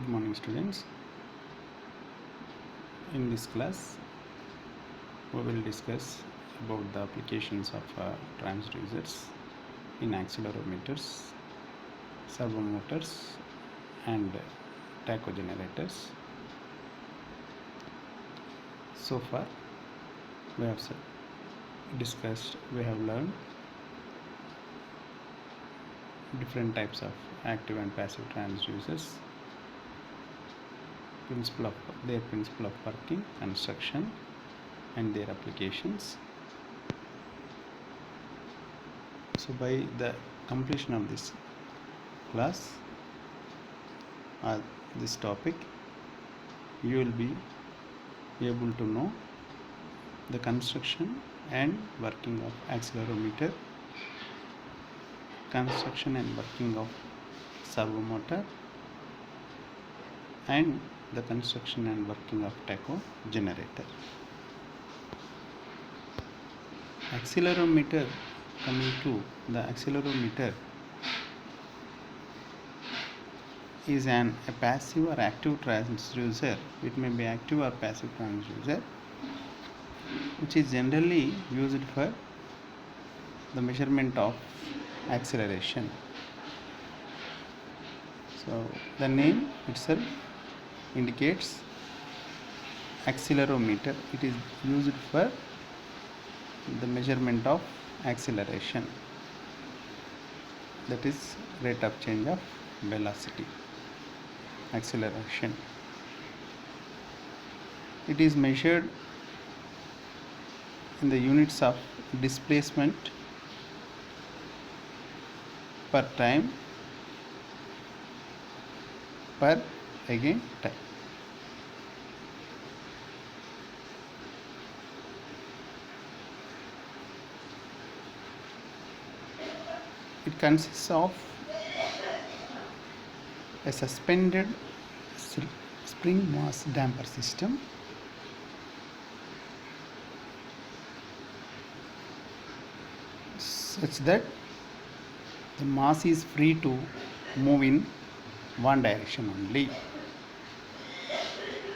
Good morning, students. In this class we will discuss about the applications of transducers in accelerometers, servomotors and tachogenerators. So far we have learned different types of active and passive transducers, principle of working, construction and their applications. So by the completion of this class or this topic, you will be able to know the construction and working of accelerometer, construction and working of servomotor, and the construction and working of tachogenerator. Accelerometer, coming to the accelerometer, is a passive or active transducer. It may be active or passive transducer, which is generally used for the measurement of acceleration. So the name itself indicates accelerometer. It is used for the measurement of acceleration, that is rate of change of velocity, acceleration. It is measured in the units of displacement per time per again time. It consists of a suspended spring mass damper system, such that the mass is free to move in one direction only.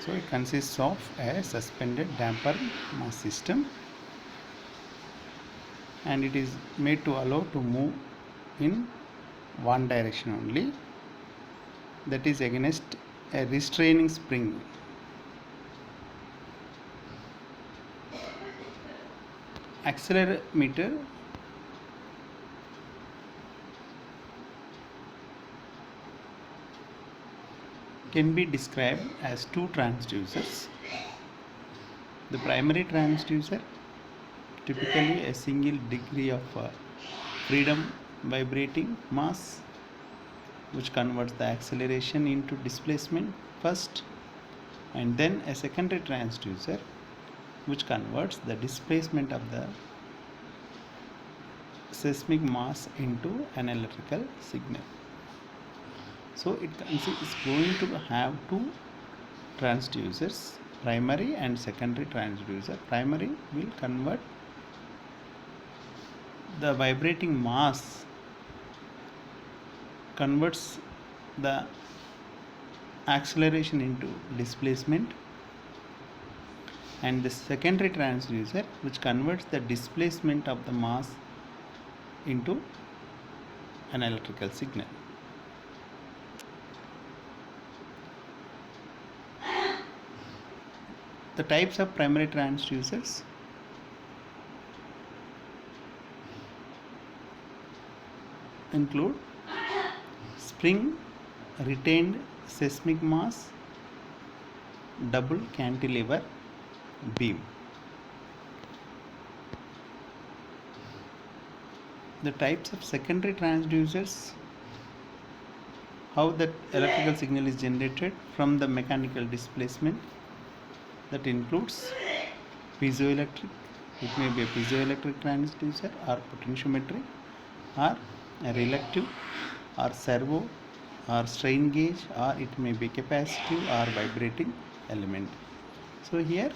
So it consists of a suspended damper mass system, and it is made to allow to move in one direction only, that is against a restraining spring. Accelerometer can be described as two transducers. The primary transducer, typically a single degree of freedom vibrating mass, which converts the acceleration into displacement first, and then a secondary transducer which converts the displacement of the seismic mass into an electrical signal. So it is going to have two transducers, primary and secondary transducer. Primary will convert the vibrating mass, converts the acceleration into displacement, and the secondary transducer which converts the displacement of the mass into an electrical signal. The types of primary transducers include spring retained seismic mass, double cantilever beam. The types of secondary transducers, how that electrical signal is generated from the mechanical displacement, that includes piezoelectric. It may be a piezoelectric transducer or potentiometric, or a reactive, or servo, or strain gauge, or it may be capacitive or vibrating element. So here,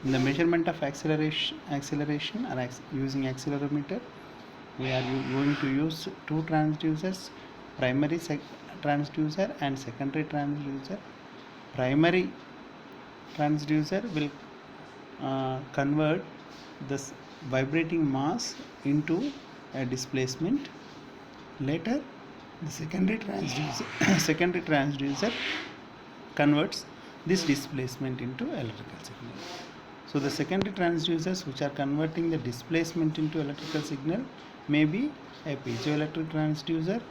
in the measurement of acceleration or using accelerometer, we are going to use two transducers, primary transducer and secondary transducer. Primary transducer will convert this vibrating mass into a displacement. Later, the secondary transducer secondary transducer converts this displacement into electrical signal. So the secondary transducers which are converting the displacement into electrical signal may be a piezoelectric transducer,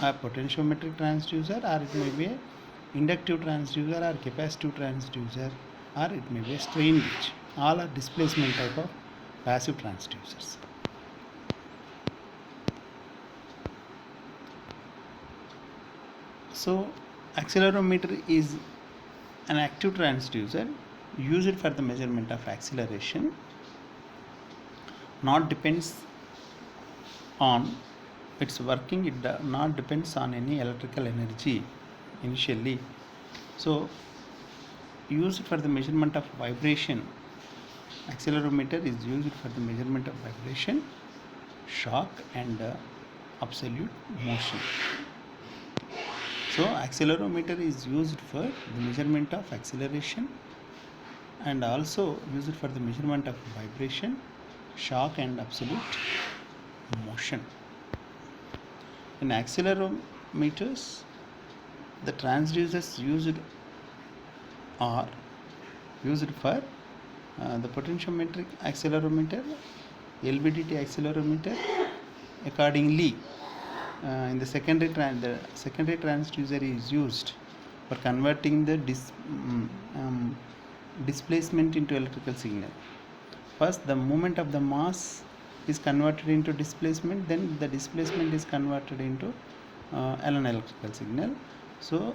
a potentiometric transducer, or it may be a inductive transducer or capacitive transducer, or it may be a strain gauge. All are displacement type of passive transducers. So accelerometer is an active transducer used for the measurement of acceleration. Not depends on its working, it not depends on any electrical energy initially. So used for the measurement of vibration. Accelerometer is used for the measurement of vibration, shock, and absolute motion. So accelerometer is used for the measurement of acceleration and also used for the measurement of vibration, shock, and absolute motion. In accelerometers, the transducers used are used for the potentiometric accelerometer, LVDT accelerometer. Accordingly, in the secondary transducer is used for converting the displacement into electrical signal. First, the movement of the mass is converted into displacement, then the displacement is converted into an electrical signal. So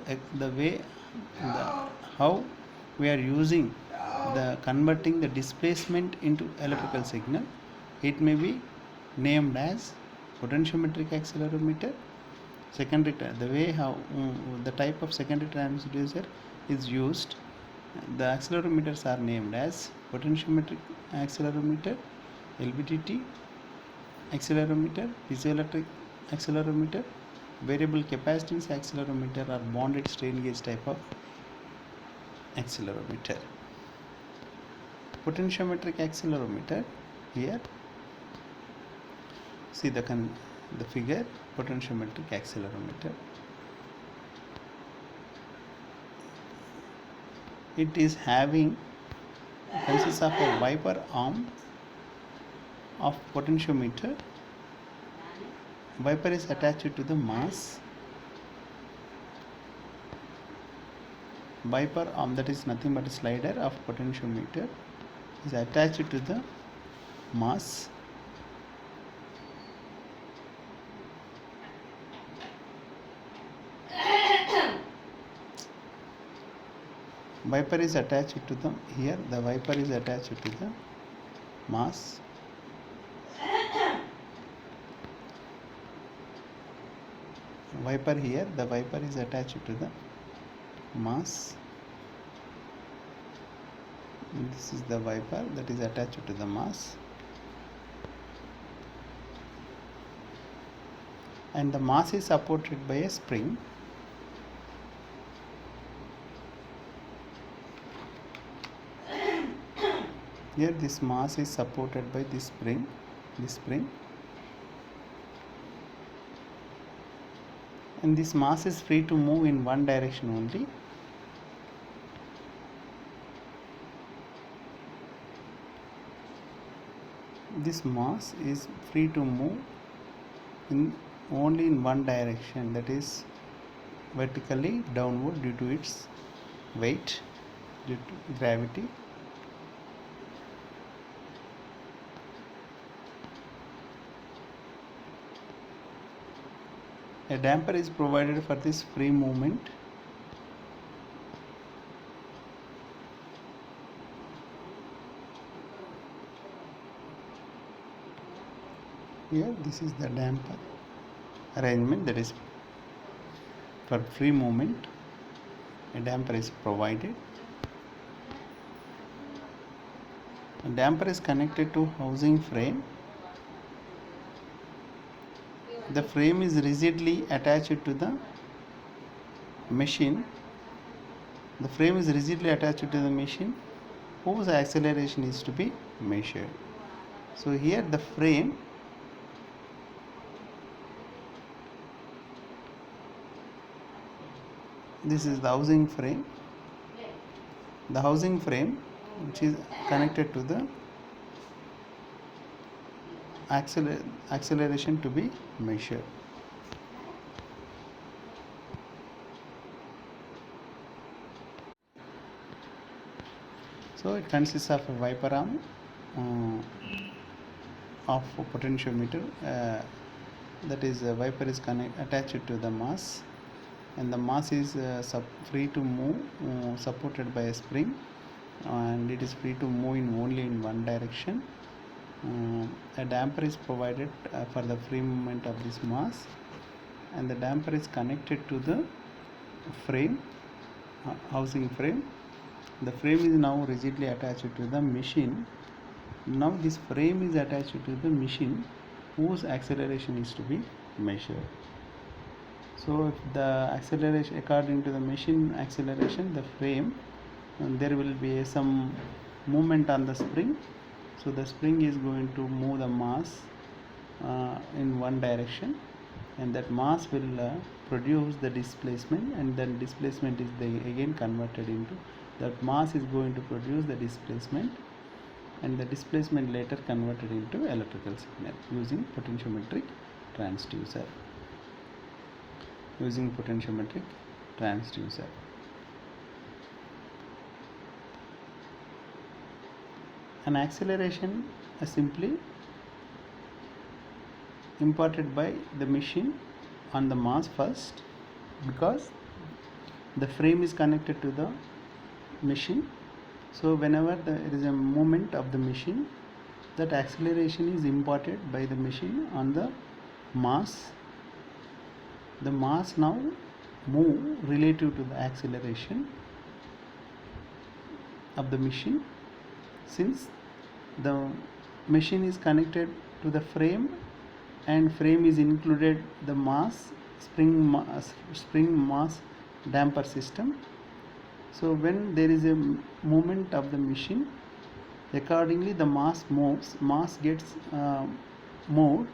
how we are using the converting the displacement into electrical signal, it may be named as potentiometric accelerometer. Secondary the way how the type of secondary transducer is used, the accelerometers are named as potentiometric accelerometer, LVDT accelerometer, piezoelectric accelerometer, variable capacitance accelerometer, or bonded strain gauge type of accelerometer. Potentiometric accelerometer, here see the figure, potentiometric accelerometer. It is consists of a wiper arm of potentiometer. Wiper is attached to the mass. Wiper arm, that is nothing but a slider of potentiometer, is attached to the mass. Wiper is attached to the the wiper is attached to the mass. Wiper here, the wiper is attached to the mass. This is the wiper that is attached to the mass, and the mass is supported by a spring. Here this mass is supported by this spring, and this mass is free to move in one direction only. This mass is free to move only in one direction, that is vertically downward due to its weight, due to gravity. A damper is provided for this free movement. Here this is the damper arrangement, that is for free movement. A damper is provided. A damper is connected to housing frame. The frame is rigidly attached to the machine, the frame is rigidly attached to the machine whose acceleration is to be measured. So here the frame, this is the housing frame, which is connected to the acceleration to be measured. So it consists of a wiper arm of a potentiometer, that is a wiper is attached to the mass, and the mass is free to move, supported by a spring, and it is free to move only in one direction. A damper is provided for the free movement of this mass, and the damper is connected to the frame, housing frame. The frame is now rigidly attached to the machine. Now this frame is attached to the machine whose acceleration is to be measured. So if the acceleration, according to the machine acceleration, the frame, there will be some movement on the spring. So the spring is going to move the mass in one direction, and that mass will produce the displacement, and then displacement is again converted into, that mass is going to produce the displacement, and the displacement later converted into electrical signal using potentiometric transducer. An acceleration is simply imparted by the machine on the mass first, because the frame is connected to the machine. So whenever there is a movement of the machine, that acceleration is imparted by the machine on the mass. The mass now move relative to the acceleration of the machine. Since the machine is connected to the frame, and frame is included the mass, spring mass damper system. So when there is a movement of the machine, accordingly the mass gets moved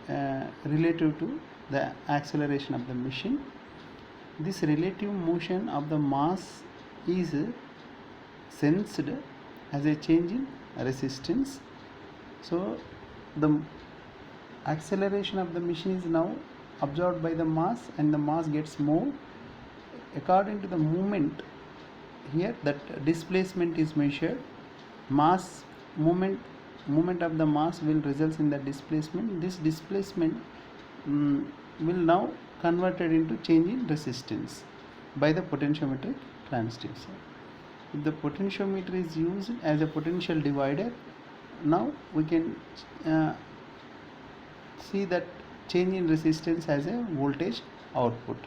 relative to the acceleration of the machine. This relative motion of the mass is sensed as a change in resistance. So the acceleration of the machine is now absorbed by the mass, and the mass gets moved according to the movement. Here that displacement is measured. Mass movement of the mass will result in the displacement. This displacement will now converted into change in resistance by the potentiometric transducer. If the potentiometer is used as a potential divider, now we can see that change in resistance as a voltage output.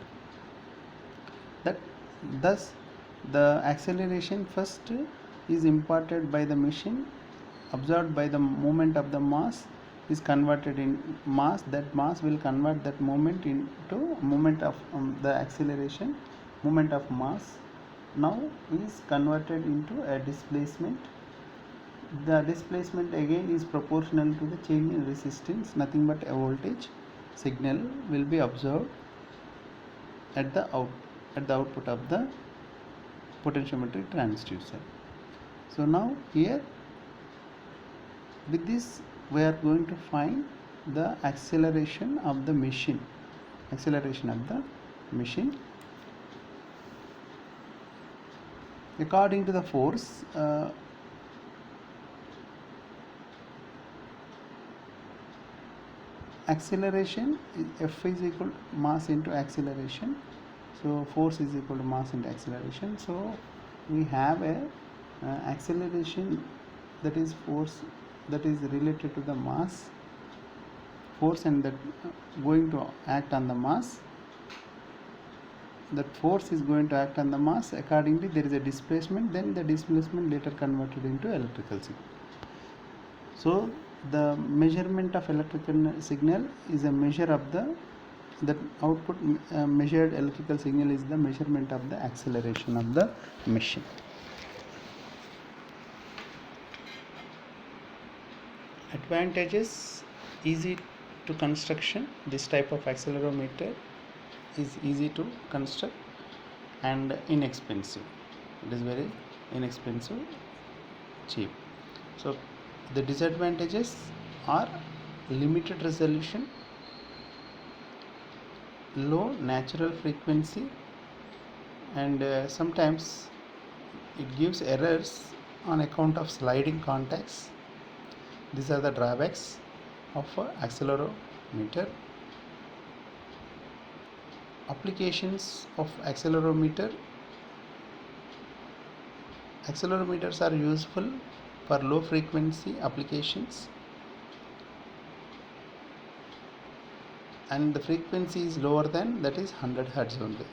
Thus the acceleration first is imparted by the machine, absorbed by the movement of the mass, is converted in mass. That mass will convert that moment into moment of the acceleration. Moment of mass now is converted into a displacement. The displacement again is proportional to the change in resistance. Nothing but a voltage signal will be observed at the output of the potentiometric transducer. So now here with this we are going to find the acceleration of the machine. According to the force, acceleration, F is equal to mass into acceleration. So force is equal to mass into acceleration. So we have a acceleration, that is force, that is related to the mass, force, and that going to act on the mass. That force is going to act on the mass. Accordingly there is a displacement, then the displacement later converted into electrical signal. So the measurement of electrical signal is a measure of the that output measured electrical signal is the measurement of the acceleration of the machine. Advantages: easy to construction. This type of accelerometer is easy to construct and inexpensive. It is very inexpensive, cheap. So the disadvantages are limited resolution, low natural frequency, and sometimes it gives errors on account of sliding contacts. These are the drawbacks of accelerometer. Applications of accelerometer. Accelerometers are useful for low frequency applications, and the frequency is lower than, that is 100 Hz only.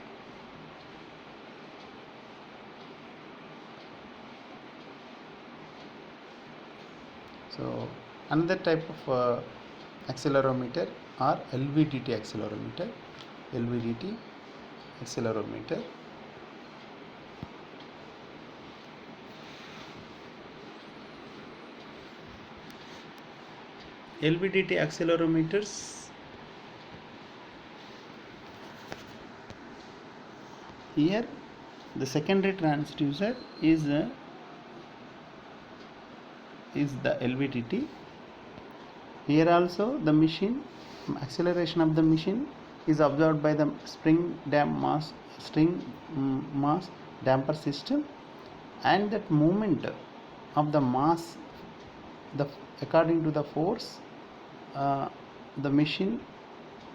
So another type of accelerometer are LVDT accelerometer. LVDT accelerometer. LVDT accelerometers, here the secondary transducer is the LVDT. Here also the machine acceleration of the machine is observed by the spring mass damper system, and that movement of the mass, according to the force the machine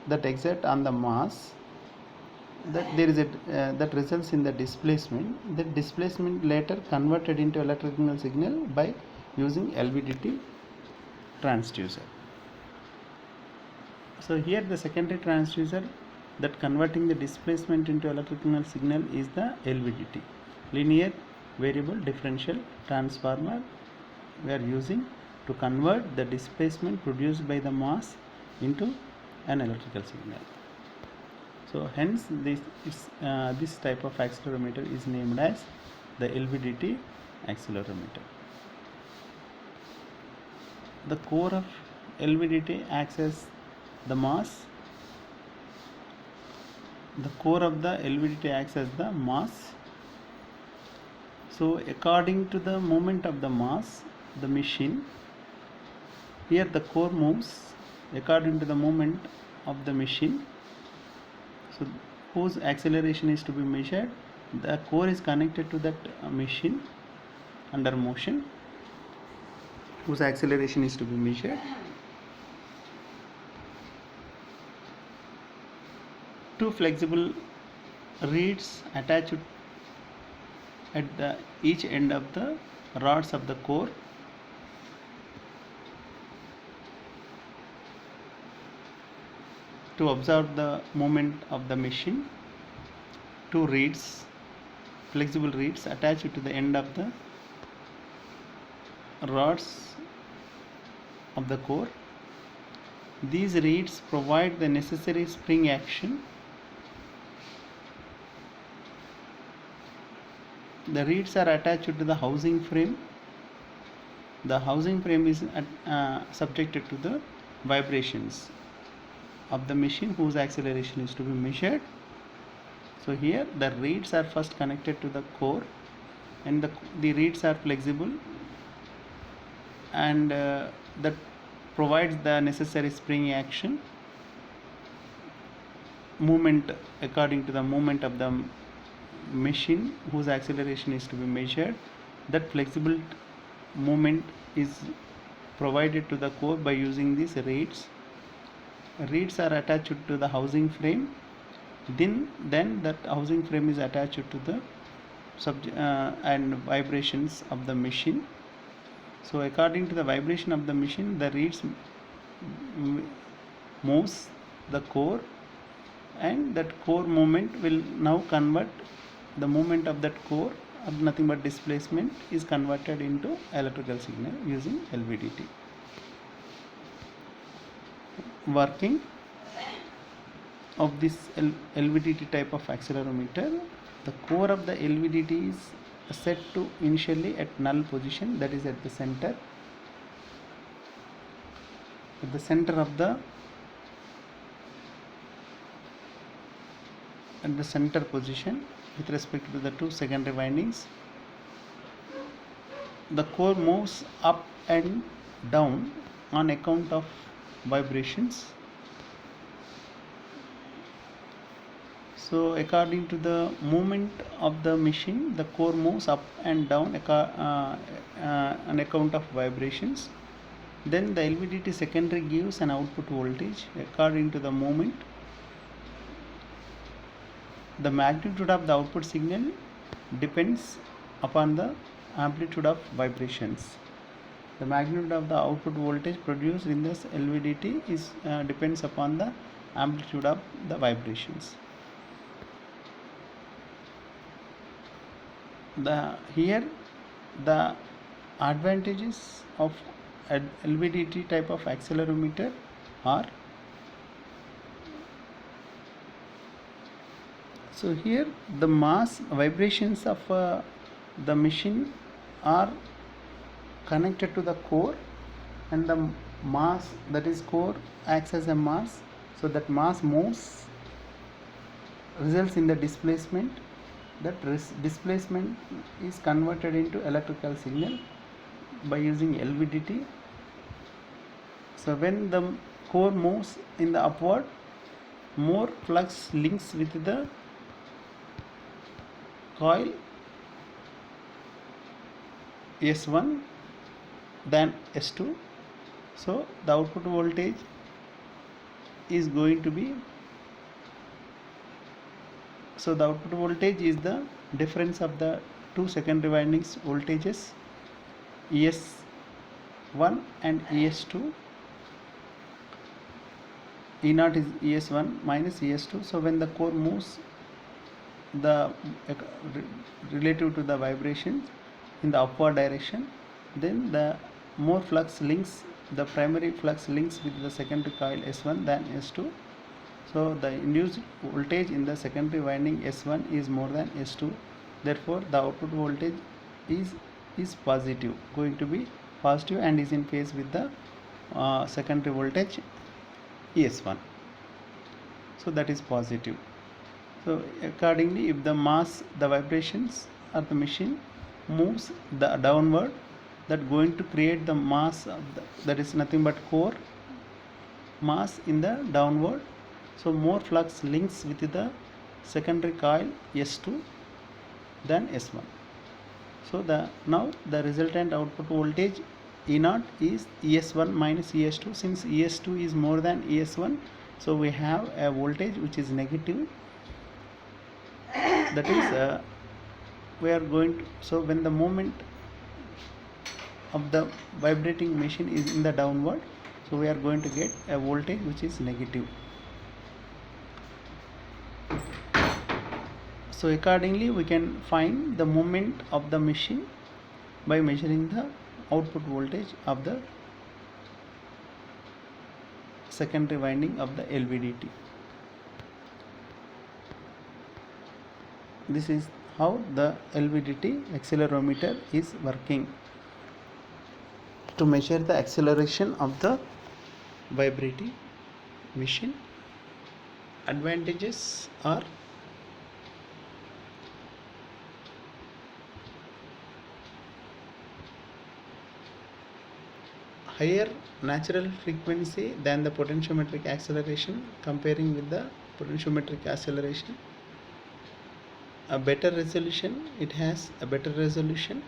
that exert on the mass, that there is that results in the displacement. That displacement later converted into electrical signal by using LVDT transducer. So here the secondary transducer that converting the displacement into electrical signal is the LVDT, linear variable differential transformer. We are using to convert the displacement produced by the mass into an electrical signal. So hence this type of accelerometer is named as the LVDT accelerometer. The core of LVDT acts as the mass. The core of the LVDT acts as the mass. So according to the movement of the mass, the machine, here the core moves according to the movement of the machine. So whose acceleration is to be measured, the core is connected to that machine under motion, whose acceleration is to be measured. Two flexible reeds attached at each end of the rods of the core. To observe the movement of the machine, two reeds, flexible reeds attached to the end of the rods of the core. These reeds provide the necessary spring action. The reeds are attached to the housing frame. The housing frame is subjected to the vibrations of the machine, whose acceleration is to be measured. So here the reeds are first connected to the core, and the reeds are flexible, and that provides the necessary spring action, movement according to the movement of the machine, whose acceleration is to be measured. That flexible movement is provided to the core by using these reeds. Reeds are attached to the housing frame. Then that housing frame is attached to the and vibrations of the machine. So according to the vibration of the machine, the reeds moves the core, and that core movement will now convert the movement of that core of nothing but displacement is converted into electrical signal using LVDT. Working of this LVDT type of accelerometer, the core of the LVDT is set to initially at null position, that is at the center of the position with respect to the two secondary windings. The core moves up and down on account of vibrations. So according to the movement of the machine, the core moves up and down on account of vibrations. Then the LVDT secondary gives an output voltage according to the movement. The magnitude of the output signal depends upon the amplitude of vibrations. The magnitude of the output voltage produced in this LVDT depends upon the amplitude of the vibrations. Here the advantages of LVDT type of accelerometer are, so here the mass vibrations of the machine are connected to the core, and the mass, that is core, acts as a mass. So that mass moves, results in the displacement. That displacement is converted into electrical signal by using LVDT. So when the core moves in the upward, more flux links with the coil S1 than S2. So the output voltage is going to be, so the output voltage is the difference of the two secondary windings voltages ES1 and ES2. E0 is ES1 minus ES2. So when the core moves relative to the vibrations in the upward direction, then the more flux links, the primary flux links with the secondary coil S1 than S2. So the induced voltage in the secondary winding S1 is more than S2. Therefore the output voltage is positive, going to be positive, and is in phase with the secondary voltage ES1. So that is positive. So accordingly, if the mass, the vibrations of the machine moves the downward, that going to create the mass of that is nothing but core mass in the downward. So more flux links with the secondary coil S2 than S1. So now the resultant output voltage E0 is ES1 minus ES2. Since ES2 is more than ES1, so we have a voltage which is negative. That is we are going to, so when the moment of the vibrating machine is in the downward, so we are going to get a voltage which is negative. So accordingly we can find the moment of the machine by measuring the output voltage of the secondary winding of the LVDT. This is how the LVDT accelerometer is working to measure the acceleration of the vibrating machine. Advantages are higher natural frequency than the potentiometric acceleration comparing with the potentiometric acceleration. A better resolution, it has a better resolution.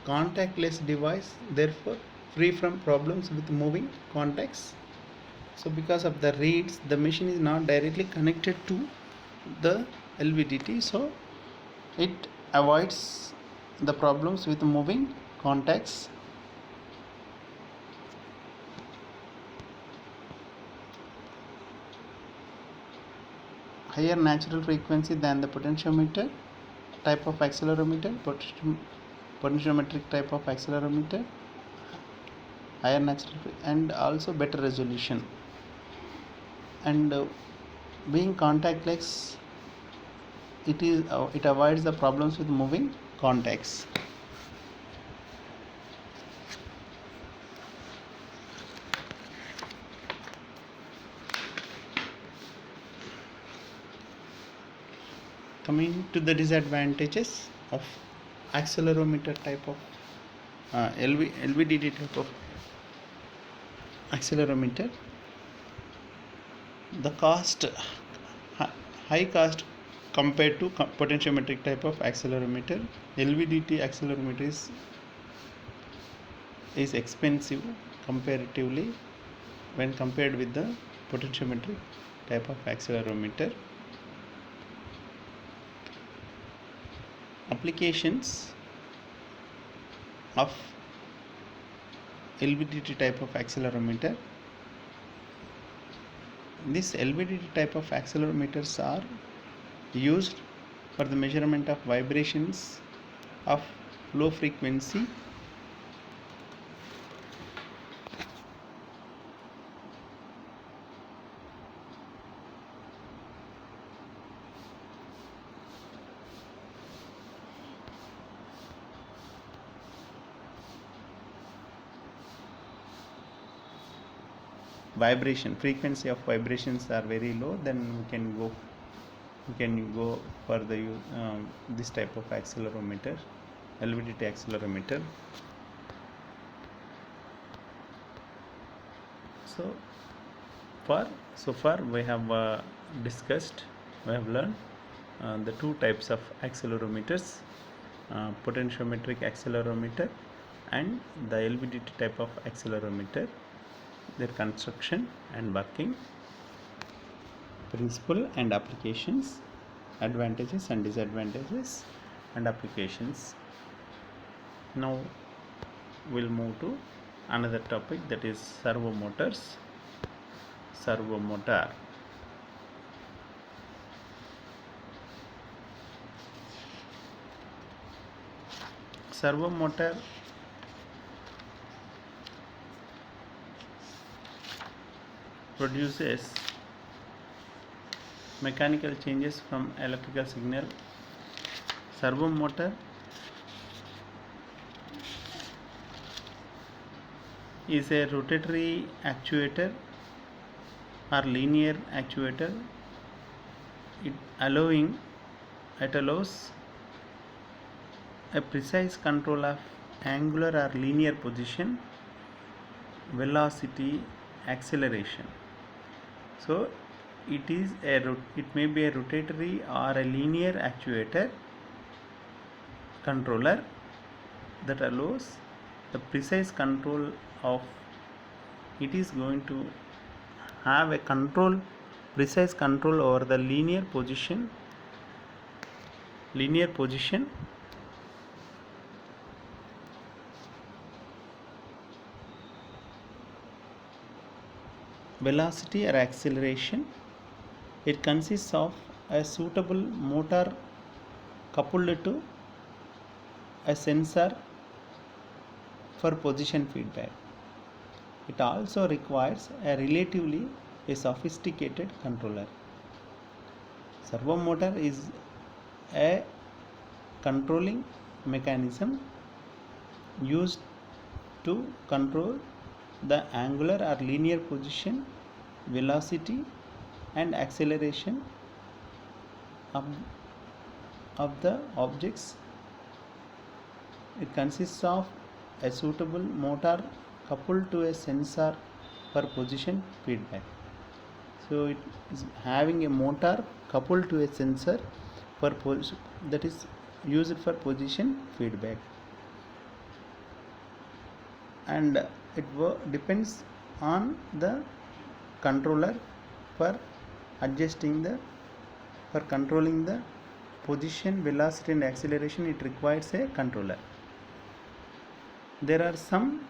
Contactless device, therefore free from problems with moving contacts. So because of the reeds, the machine is not directly connected to the LVDT, so it avoids the problems with moving contacts. Higher natural frequency than the potentiometer type of accelerometer, potentiometric type of accelerometer. higher natural and also better resolution, and being contactless, it avoids the problems with moving contacts. Coming to the disadvantages of accelerometer type of LVDT type of accelerometer, the cost, high cost compared to potentiometric type of accelerometer. LVDT accelerometer is expensive comparatively when compared with the potentiometric type of accelerometer. Applications of LVDT type of accelerometer. This LVDT type of accelerometers are used for the measurement of vibrations of low frequency frequency of vibrations are very low, then we can go for the this type of accelerometer, LVDT accelerometer. So far we have learned the two types of accelerometers, potentiometric accelerometer and the LVDT type of accelerometer, their construction and working principle and applications, advantages and disadvantages and applications. Now we'll move to another topic, that is servo motor. Servo motor produces mechanical changes from electrical signal. Servo motor is a rotatory actuator or linear actuator. It allows a precise control of angular or linear position, velocity, acceleration. So it may be a rotatory or a linear actuator controller that allows the precise control of, it is going to have a precise control over the linear position, velocity or acceleration. It consists of a suitable motor coupled to a sensor for position feedback. It also requires a relatively sophisticated controller. Servo motor is a controlling mechanism used to control the angular or linear position, velocity and acceleration of the objects. It consists of a suitable motor coupled to a sensor for position feedback. So it is having a motor coupled to a sensor that is used for position feedback, and it depends on the controller for controlling the position, velocity and acceleration. It requires a controller. There are some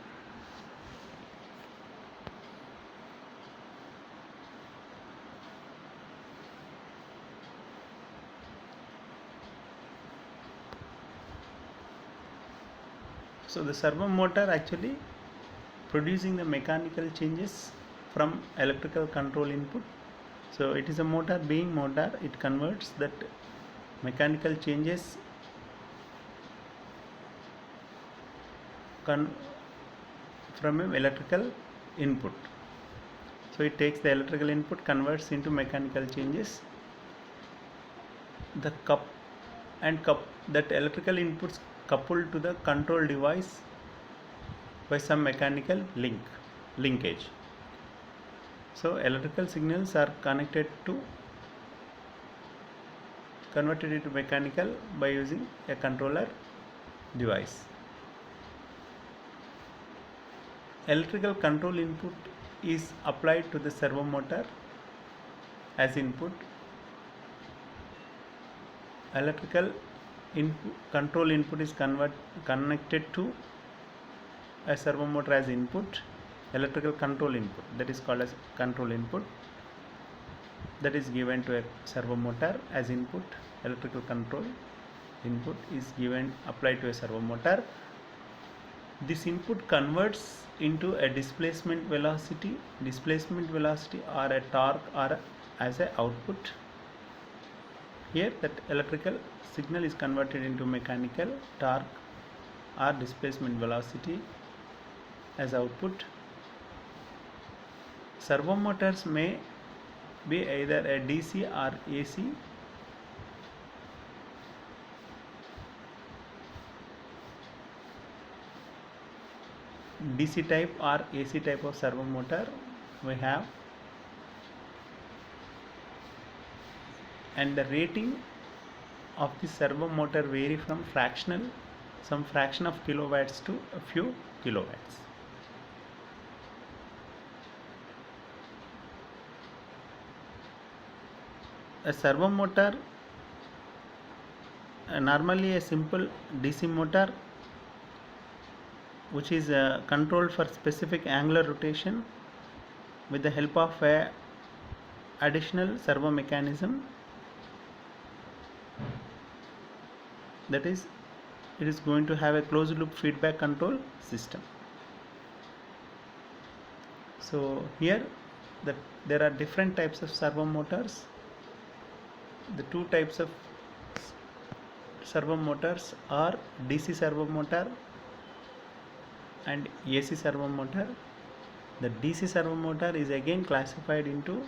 so the servo motor actually producing the mechanical changes from electrical control input. So it is a motor. Being motor, it converts that mechanical changes from an electrical input. So it takes the electrical input, converts into mechanical changes. The that electrical inputs coupled to the control device by some mechanical linkage. So electrical signals are converted into mechanical by using a controller device. Electrical control input is applied to the servo motor as input. Electrical control input is connected to a servo motor as input. Electrical control input, that is called as control input, that is given to a servo motor as input. Electrical control input is applied to a servo motor. This input converts into a displacement velocity or a torque or as a output. Here that electrical signal is converted into mechanical torque or displacement velocity as output. Servo motors may be either a DC or AC. DC type or AC type of servo motor we have, and the rating of the servo motor vary from some fraction of kilowatts to a few kilowatts. A servo motor, normally a simple DC motor which is controlled for specific angular rotation with the help of a additional servo mechanism, that is, it is going to have a closed loop feedback control system. So here there are different types of servo motors. The two types of servo motors are DC servo motor and AC servo motor. The DC servo motor is again classified into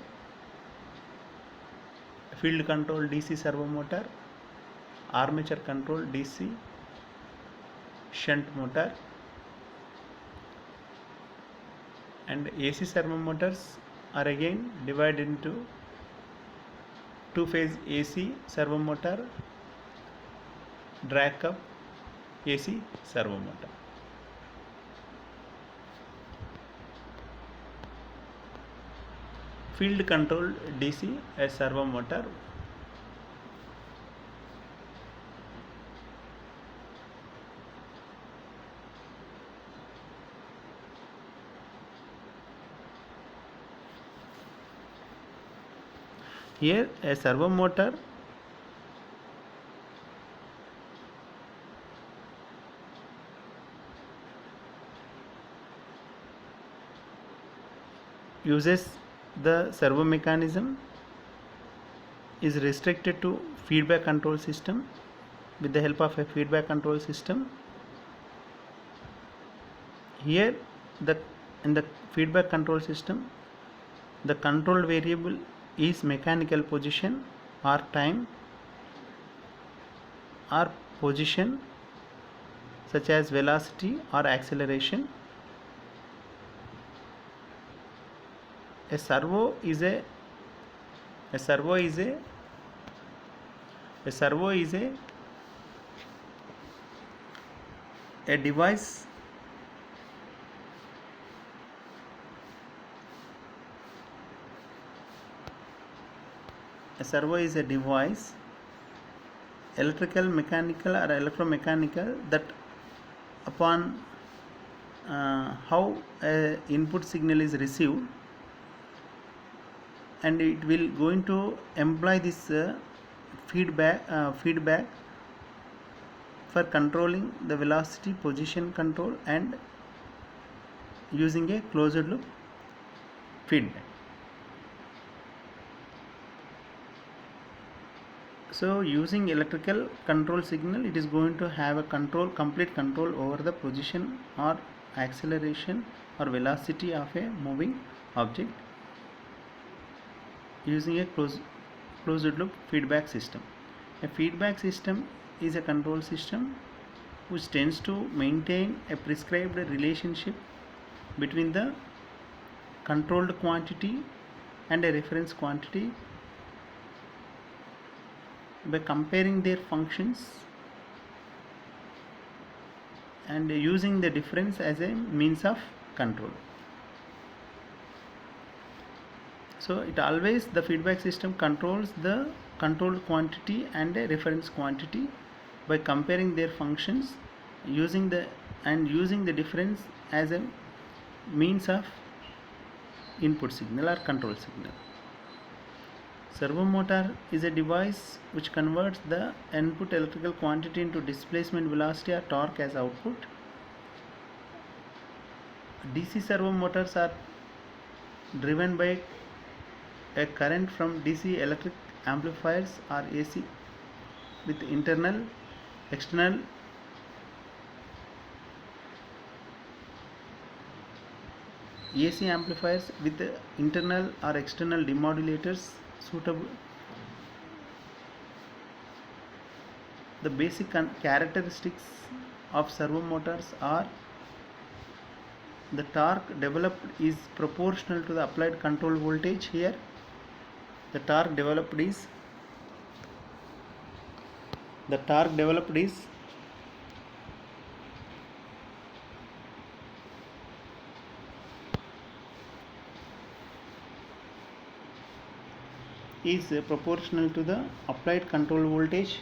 field control DC servo motor, armature control DC, shunt motor, and AC servo motors are again divided into two-phase AC servo motor, drag up AC servo motor. Field controlled DC a servo motor. Here a servo motor uses the servo mechanism, is restricted to feedback control system with the help of a feedback control system. Here in the feedback control system, the control variable is mechanical position or time or position such as velocity or acceleration. A servo is a device electrical, mechanical or electromechanical, that upon how a input signal is received, and it will going to employ this feedback for controlling the velocity, position control and using a closed loop feedback. So using electrical control signal, it is going to have a complete control over the position or acceleration or velocity of a moving object using a closed loop feedback system. A feedback system is a control system which tends to maintain a prescribed relationship between the controlled quantity and a reference quantity by comparing their functions and using the difference as a means of control. So the feedback system controls the controlled quantity and a reference quantity by comparing their functions using the difference as a means of input signal or control signal. Servo motor is a device which converts the input electrical quantity into displacement velocity or torque as output. DC servo motors are driven by a current from DC electric amplifiers or AC with external AC amplifiers with internal or external demodulators suitable. The basic characteristics of servo motors are: the torque developed is proportional to the applied control voltage. Here the torque developed is proportional to the applied control voltage.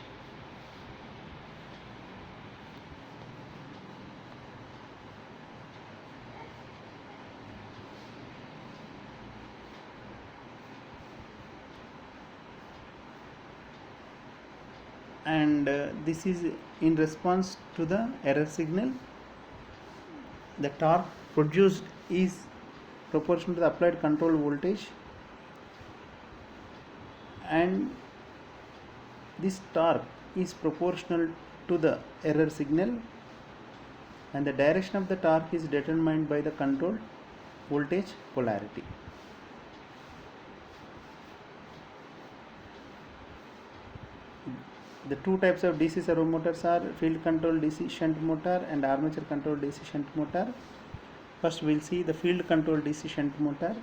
And this is in response to the error signal. The torque produced is proportional to the applied control voltage, and this torque is proportional to the error signal, and the direction of the torque is determined by the control voltage polarity. The two types of DC servo motors are field control DC shunt motor and armature control DC shunt motor. First we will see the field control DC shunt motor.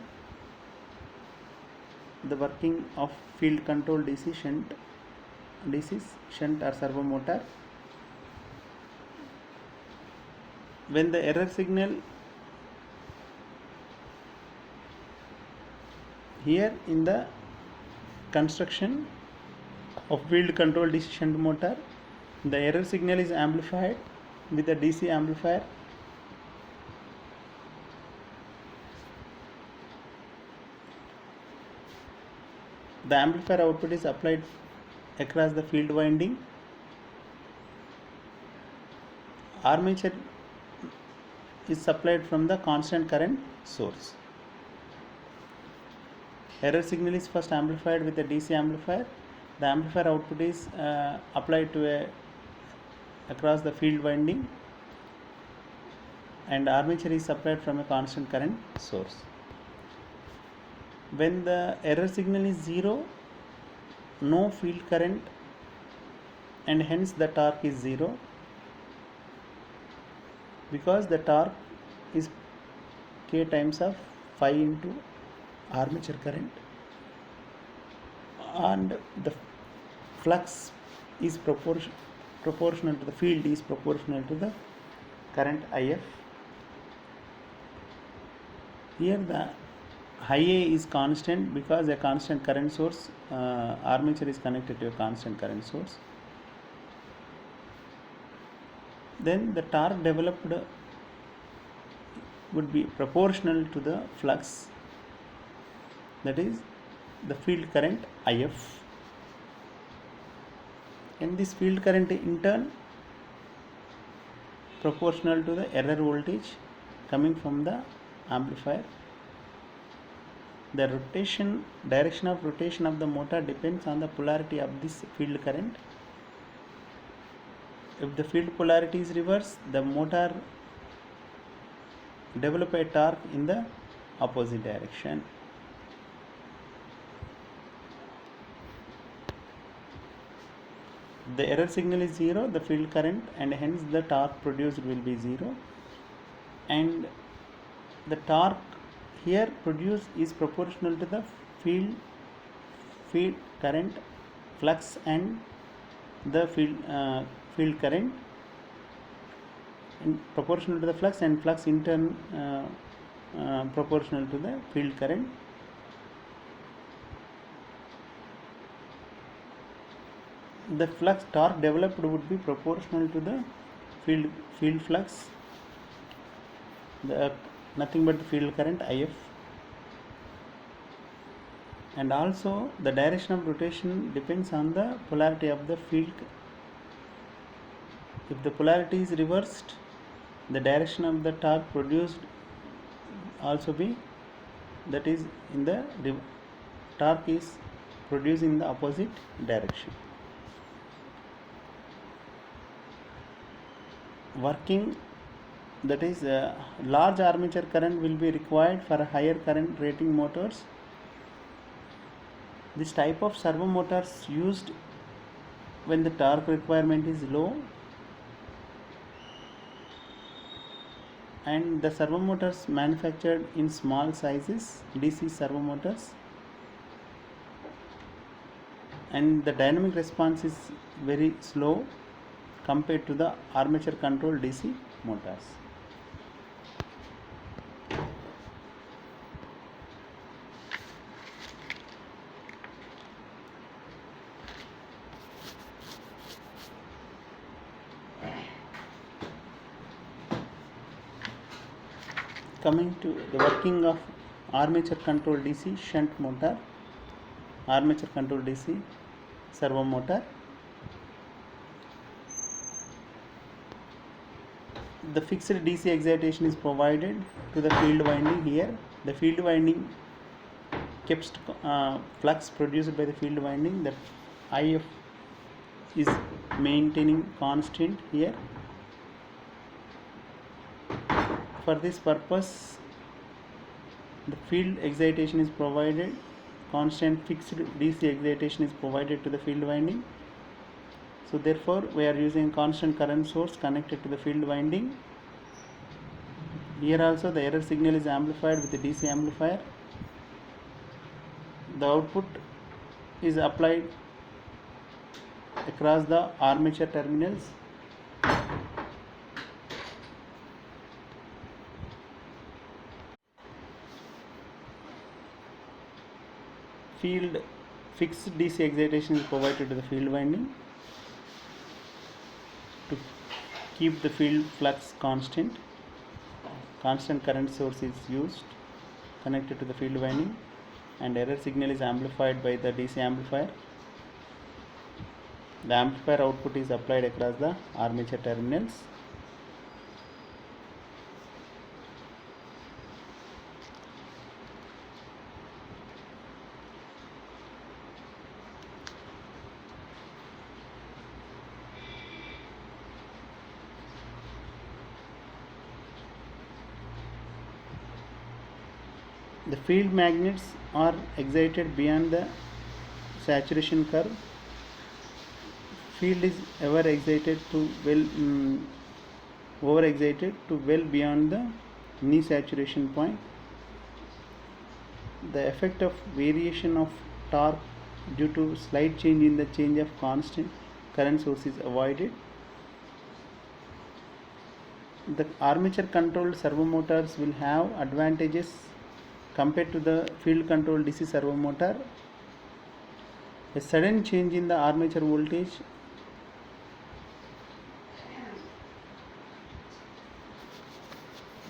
The working of field control DC shunt or servo motor. When the error signal here in the construction of field control DC shunt motor, the error signal is amplified with a DC amplifier. The amplifier output is applied across the field winding. Armature is supplied from the constant current source. Error signal is first amplified with a DC amplifier. The amplifier output is applied to across the field winding, and armature is supplied from a constant current source. When the error signal is 0, no field current, and hence the torque is 0, because the torque is K times of phi into armature current, and the flux is proportional to the field is proportional to the current IF. Here the IA is constant because a constant current source, armature is connected to a constant current source. Then the torque developed would be proportional to the flux, that is the field current IF, and this field current in turn proportional to the error voltage coming from the amplifier. The direction of rotation of the motor depends on the polarity of this field current. If the field polarity is reversed, the motor develop a torque in the opposite direction. The error signal is 0, the field current, and hence the torque produced will be 0, and the torque here produced is proportional to the field current, flux, and the field current, proportional to the flux, and flux in turn proportional to the field current. The flux torque developed would be proportional to the field flux, nothing but the field current IF, and also the direction of rotation depends on the polarity of the field. If the polarity is reversed, the direction of the torque produced also be, that is, in the torque is produced in the opposite direction. Working, that is, large armature current will be required for higher current rating motors. This type of servo motors used when the torque requirement is low, and the servo motors manufactured in small sizes, DC servo motors, and the dynamic response is very slow compared to the armature controlled DC motors. Coming to the working of armature controlled DC shunt motor, armature controlled DC servo motor. The fixed DC excitation is provided to the field winding. Here the field winding keeps flux produced by the field winding, that IF is maintaining constant here. For this purpose, the field excitation is provided, constant fixed DC excitation is provided to the field winding. So therefore we are using constant current source connected to the field winding. Here also the error signal is amplified with the DC amplifier. The output is applied across the armature terminals. Field fixed DC excitation is provided to the field winding to keep the field flux constant. Constant current source is used, connected to the field winding, and error signal is amplified by the DC amplifier. The amplifier output is applied across the armature terminals. The field magnets are excited beyond the saturation curve. Field is ever excited to over excited to well beyond the knee saturation point. The effect of variation of torque due to slight change in the change of constant current source is avoided. The armature controlled servo motors will have advantages compared to the field controlled DC servo motor. A sudden change in the armature voltage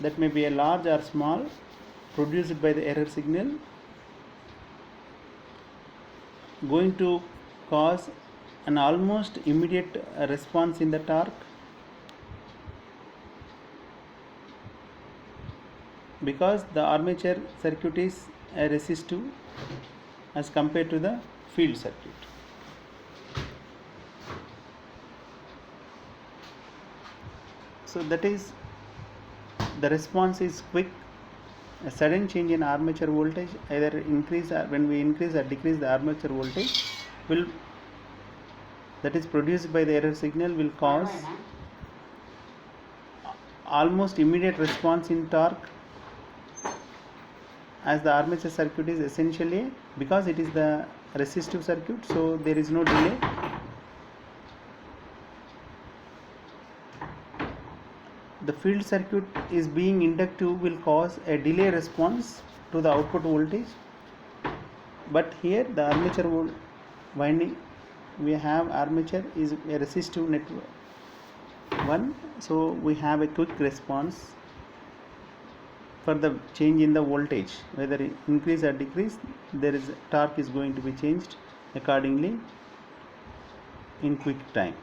that may be a large or small, produced by the error signal, going to cause an almost immediate response in the torque. because the armature circuit is resistive as compared to the field circuit. So that is, the response is quick. A sudden change in armature voltage, either increase or when we increase or decrease the armature voltage, will that is produced by the error signal will cause almost immediate response in torque, as the armature circuit is essentially, because it is the resistive circuit, so there is no delay. The field circuit is being inductive will cause a delay response to the output voltage, but here the armature winding, we have armature is a resistive network one, so we have a quick response for the change in the voltage, whether it increase or decrease, there is torque is going to be changed accordingly in quick time.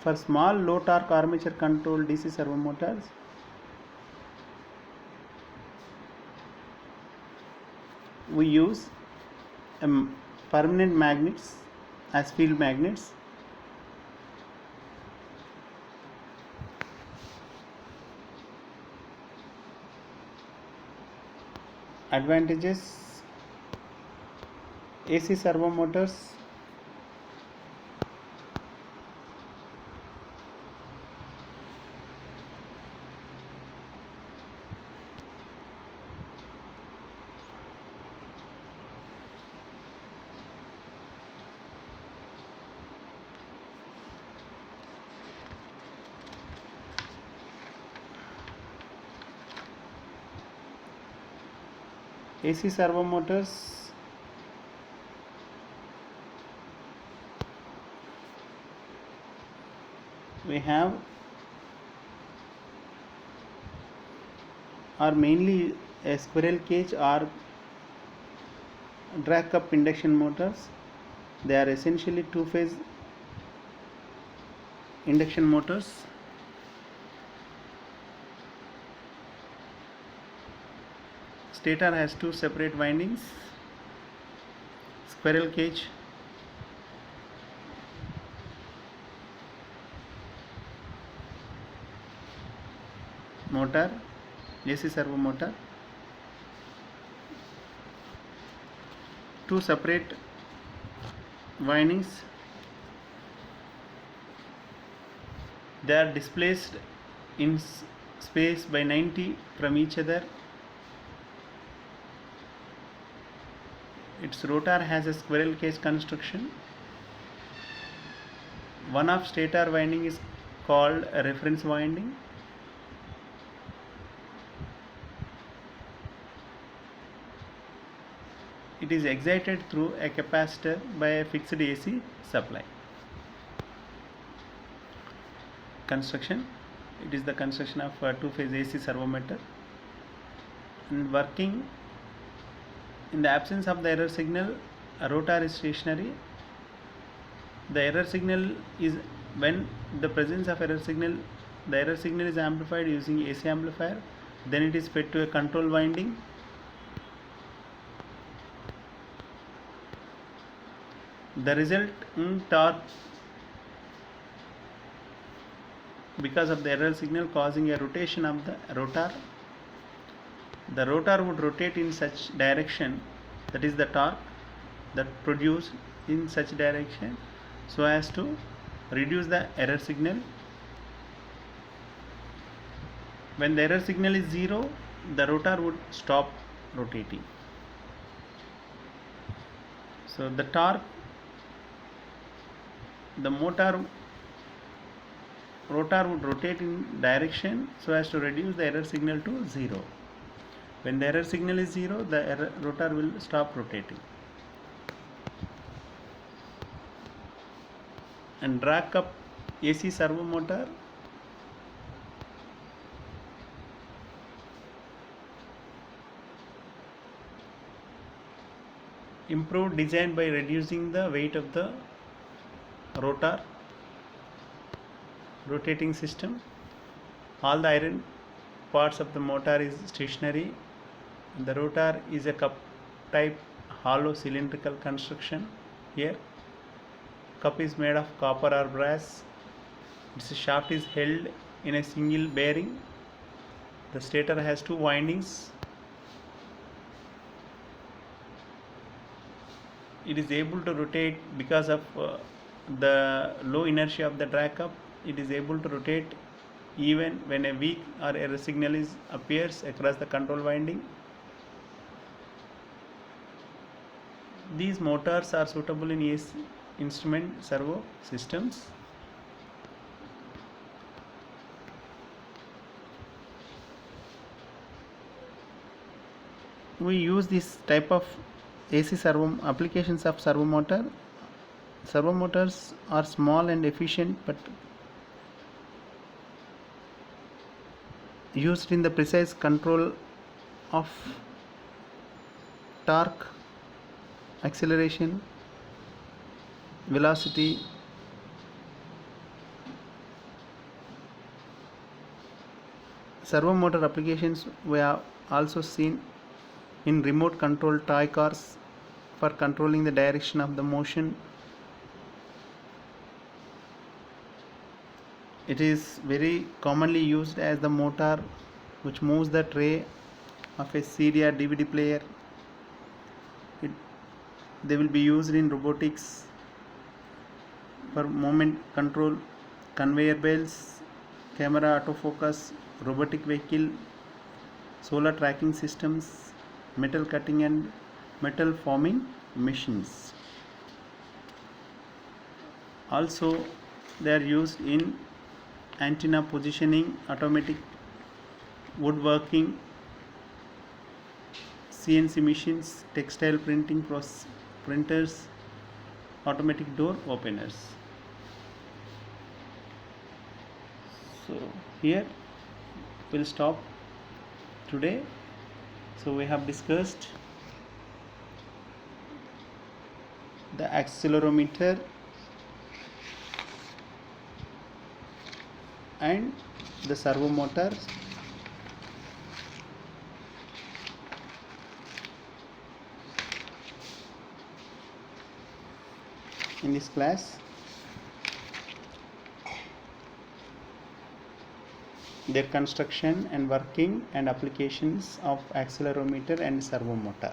For small low torque armature controlled DC servo motors, we use permanent magnets as field magnets. Advantages: AC servo motors AC servo motors we have are mainly a squirrel cage or drag cup induction motors. They are essentially two-phase induction motors. Stator has two separate windings. Squirrel cage motor, AC servo motor, two separate windings. They are displaced in space by 90 from each other. Its rotor has a squirrel cage construction. One of stator winding is called a reference winding. It is excited through a capacitor by a fixed AC supply. Construction: it is the construction of a two-phase AC servo motor, and working in the absence of the error signal, a rotor is stationary. The error signal is, when the presence of error signal, the error signal is amplified using AC amplifier, then it is fed to a control winding. The result in torque because of the error signal causing a rotation of the rotor. The rotor would rotate in such direction, that is the torque that produced in such direction, so as to reduce the error signal. When the error signal is 0, the rotor would stop rotating. So the torque, the rotor would rotate in direction so as to reduce the error signal to 0. When the error signal is 0, the rotor will stop rotating. And drag cup AC servo motor, improved design by reducing the weight of the rotor. rotating system. All the iron parts of the motor is stationary. The rotor is a cup type hollow cylindrical construction. Here cup is made of copper or brass. Its shaft is held in a single bearing. The stator has two windings. It is able to rotate because of the low inertia of the drag cup. It is able to rotate even when a weak or error signal appears across the control winding. These motors are suitable in AC instrument servo systems. We use this type of AC servo applications of servo motor. Servo motors are small and efficient, but used in the precise control of torque, acceleration, velocity. Servo motor applications we have also seen in remote control toy cars for controlling the direction of the motion. It is very commonly used as the motor which moves the tray of a CD or DVD player. They will be used in robotics for moment control, conveyor belts, camera autofocus, robotic vehicle, solar tracking systems, metal cutting and metal forming machines. Also, they are used in antenna positioning, automatic woodworking, CNC machines, textile printing printers, automatic door openers. So here we'll stop today. So we have discussed the accelerometer and the servo motor. In this class, their construction and working and applications of accelerometer and servo motor.